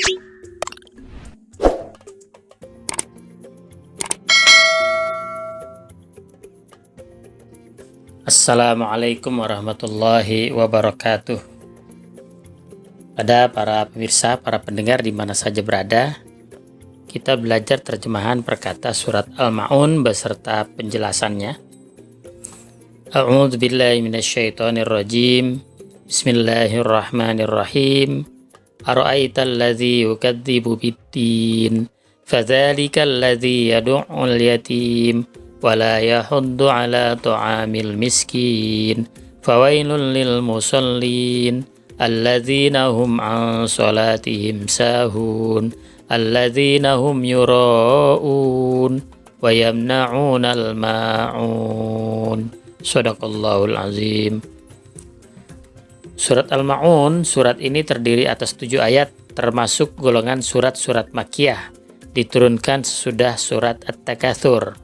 Assalamualaikum warahmatullahi wabarakatuh. Pada para pemirsa, para pendengar di mana saja berada, kita belajar terjemahan perkata surat Al-Ma'un beserta penjelasannya. A'udzu billahi minasyaitonir rajim. Bismillahirrahmanirrahim. Ara'aital ladzi yukadzibu biddin, fadzalikal ladzi yad'ul yatim wala yahuddu ala ta'amil miskin, fawailul lil musallin alladzina hum an salatihim sahun alladzina hum yura'un wa yamna'unal ma'un. Shadaqallahul azim. Surat Al-Ma'un, surat ini terdiri atas 7 ayat, termasuk golongan surat-surat Makkiyah, diturunkan sesudah surat At-Takatsur.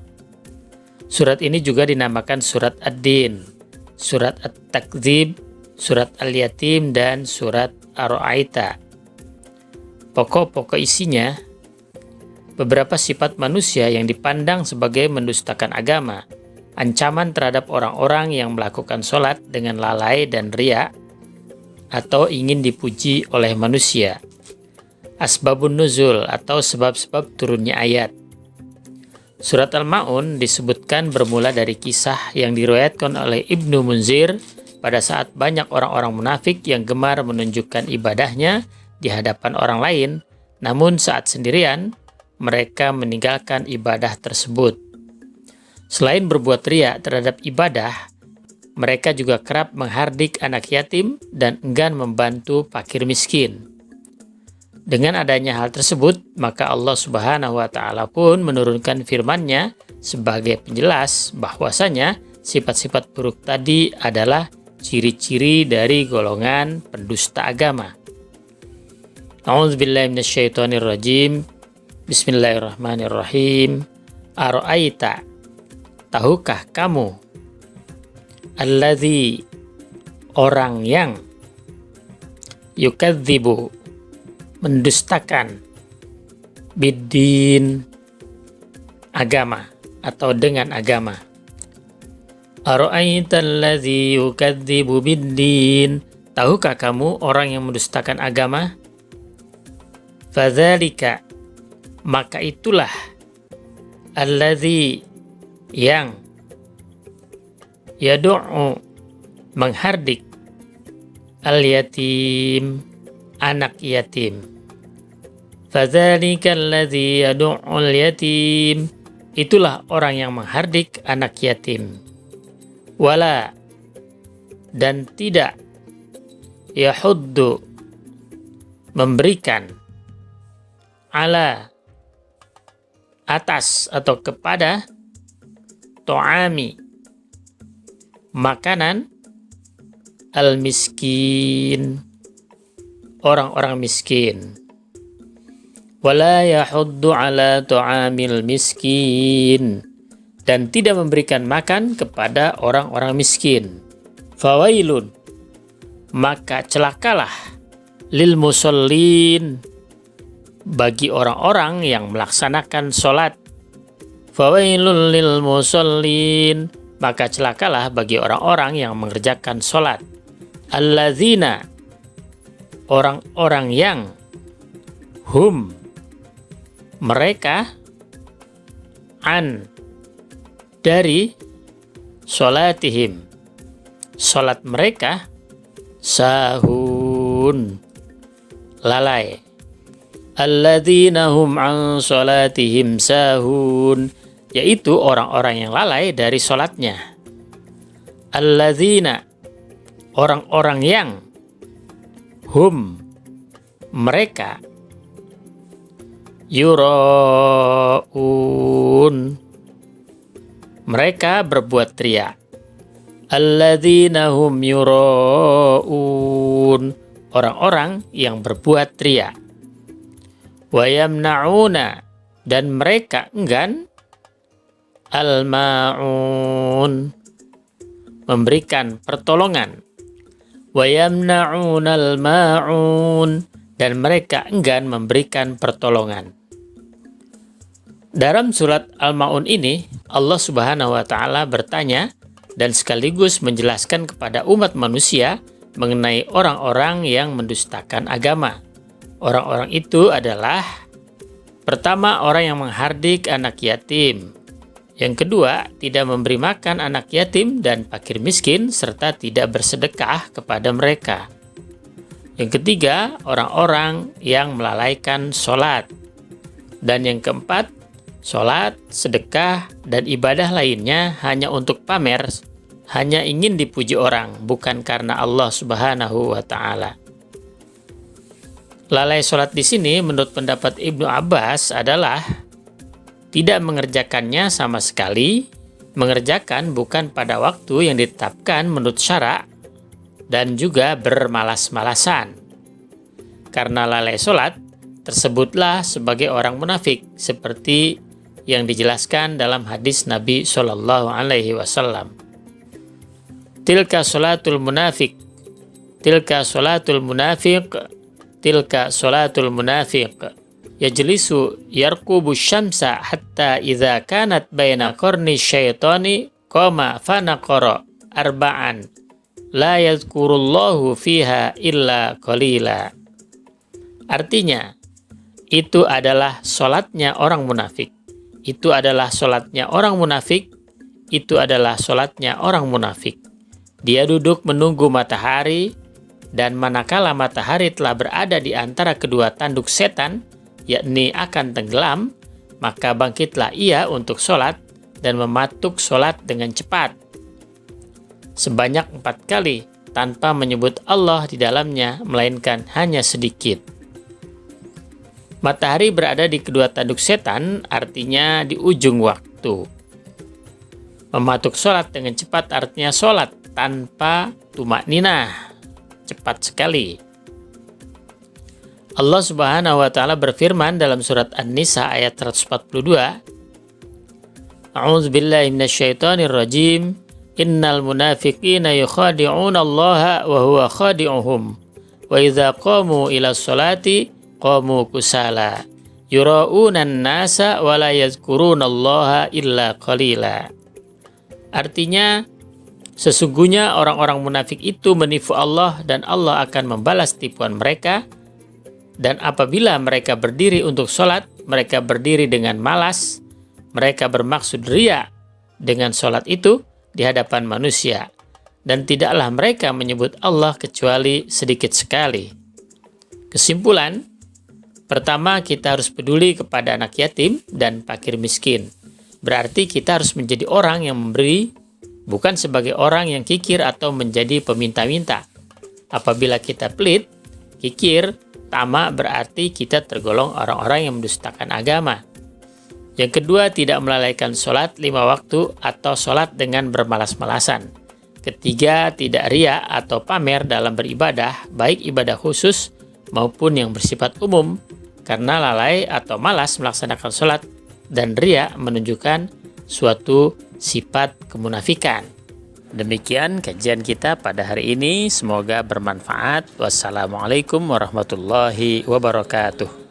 Surat ini juga dinamakan surat Ad-Din, surat At-Takdzib, surat Al-Yatim, dan surat Ar-Ra'aita. Pokok-pokok isinya, beberapa sifat manusia yang dipandang sebagai mendustakan agama, ancaman terhadap orang-orang yang melakukan sholat dengan lalai dan riya, atau ingin dipuji oleh manusia. Asbabun nuzul atau sebab-sebab turunnya ayat. Surat Al-Ma'un disebutkan bermula dari kisah yang diriwayatkan oleh Ibnu Munzir pada saat banyak orang-orang munafik yang gemar menunjukkan ibadahnya di hadapan orang lain, namun saat sendirian mereka meninggalkan ibadah tersebut. Selain berbuat riya terhadap ibadah, mereka juga kerap menghardik anak yatim dan enggan membantu fakir miskin. Dengan adanya hal tersebut, maka Allah Subhanahu wa Ta'ala pun menurunkan firman-Nya sebagai penjelas bahwasanya sifat-sifat buruk tadi adalah ciri-ciri dari golongan pendusta agama. A'udzubillahi minasyaitonirrajim. Bismillahirrahmanirrahim. Ara'aita, tahukah kamu, alladzi, orang yang, yukadzibu, mendustakan, biddin, agama atau dengan agama. Ara'aital ladzi yukadzibu biddin, tahukah kamu orang yang mendustakan agama? Fadzalika, maka itulah, alladzi, yang, yad'u, menghardik, al-yatim, anak yatim. Fadzalika alladzi yad'ul yatim, itulah orang yang menghardik anak yatim. Wala, dan tidak, yahuddu, memberikan, ala, atas atau kepada, to'ami, makanan, al-miskin, orang-orang miskin. Wala yahuddu ala ta'amil miskin, dan tidak memberikan makan kepada orang-orang miskin. Fawailun, maka celakalah, lil musallin, bagi orang-orang yang melaksanakan sholat. Fawailun lil musallin, maka celakalah bagi orang-orang yang mengerjakan sholat. Alladzina, orang-orang yang, hum, mereka, an, dari, sholatihim, sholat mereka, sahun, lalai. Alladzina hum an sholatihim sahun, yaitu orang-orang yang lalai dari sholatnya. Alladzina, orang-orang yang, hum, mereka, yura'un, mereka berbuat riya. Alladzina hum yura'un, orang-orang yang berbuat riya. Wa yamna'una, dan mereka enggan, al-ma'un, memberikan pertolongan. Wa yamna'unal ma'un, dan mereka enggan memberikan pertolongan. Dalam surat Al-Ma'un ini, Allah Subhanahu wa Ta'ala bertanya dan sekaligus menjelaskan kepada umat manusia mengenai orang-orang yang mendustakan agama. Orang-orang itu adalah: pertama, orang yang menghardik anak yatim. Yang kedua, tidak memberi makan anak yatim dan fakir miskin serta tidak bersedekah kepada mereka. Yang ketiga, orang-orang yang melalaikan sholat. Dan yang keempat, sholat, sedekah, dan ibadah lainnya hanya untuk pamer, hanya ingin dipuji orang, bukan karena Allah Subhanahu wa Ta'ala. Lalai sholat di sini menurut pendapat Ibnu Abbas adalah tidak mengerjakannya sama sekali, mengerjakan bukan pada waktu yang ditetapkan menurut syara, dan juga bermalas-malasan. Karena lalai sholat, tersebutlah sebagai orang munafik, seperti yang dijelaskan dalam hadis Nabi Shallallahu Alaihi Wasallam. Tilka sholatul munafik, tilka sholatul munafik, tilka sholatul munafik. Yajlisu yarkubu syamsa hatta idza kanat baina qarni syaitani qama fanaqara arba'an la yadhkurullahu fiha illa qalila. Artinya, itu adalah sholatnya orang munafik. Itu adalah sholatnya orang munafik. Itu adalah sholatnya orang munafik. Dia duduk menunggu matahari, dan manakala matahari telah berada di antara kedua tanduk setan, yakni akan tenggelam, maka bangkitlah ia untuk sholat dan mematuk sholat dengan cepat sebanyak 4 kali tanpa menyebut Allah di dalamnya, melainkan hanya sedikit. Matahari berada di kedua tanduk setan, artinya di ujung waktu. Mematuk sholat dengan cepat artinya sholat tanpa tumakninah, cepat sekali. Allah Subhanahu wa Ta'ala berfirman dalam surat An-Nisa ayat 142, A'udzubillahi minasyaitonirrajim, innal munafiqina yukhadi'una Allaha wa huwa khadi'uhum wa idza qamu ila sholati qamu kusala yura'unan nasa wa la yazkuruna Allaha illa qalila. Artinya, sesungguhnya orang-orang munafik itu menipu Allah dan Allah akan membalas tipuan mereka. Dan apabila mereka berdiri untuk sholat, mereka berdiri dengan malas, mereka bermaksud riya dengan sholat itu di hadapan manusia, dan tidaklah mereka menyebut Allah kecuali sedikit sekali. Kesimpulan, pertama, kita harus peduli kepada anak yatim dan fakir miskin. Berarti kita harus menjadi orang yang memberi, bukan sebagai orang yang kikir atau menjadi peminta-minta. Apabila kita pelit, kikir, tamak, berarti kita tergolong orang-orang yang mendustakan agama. Yang kedua, tidak melalaikan sholat 5 waktu atau sholat dengan bermalas-malasan. Ketiga, tidak riya atau pamer dalam beribadah, baik ibadah khusus maupun yang bersifat umum, karena lalai atau malas melaksanakan sholat dan riya menunjukkan suatu sifat kemunafikan. Demikian kajian kita pada hari ini, semoga bermanfaat. Wassalamualaikum warahmatullahi wabarakatuh.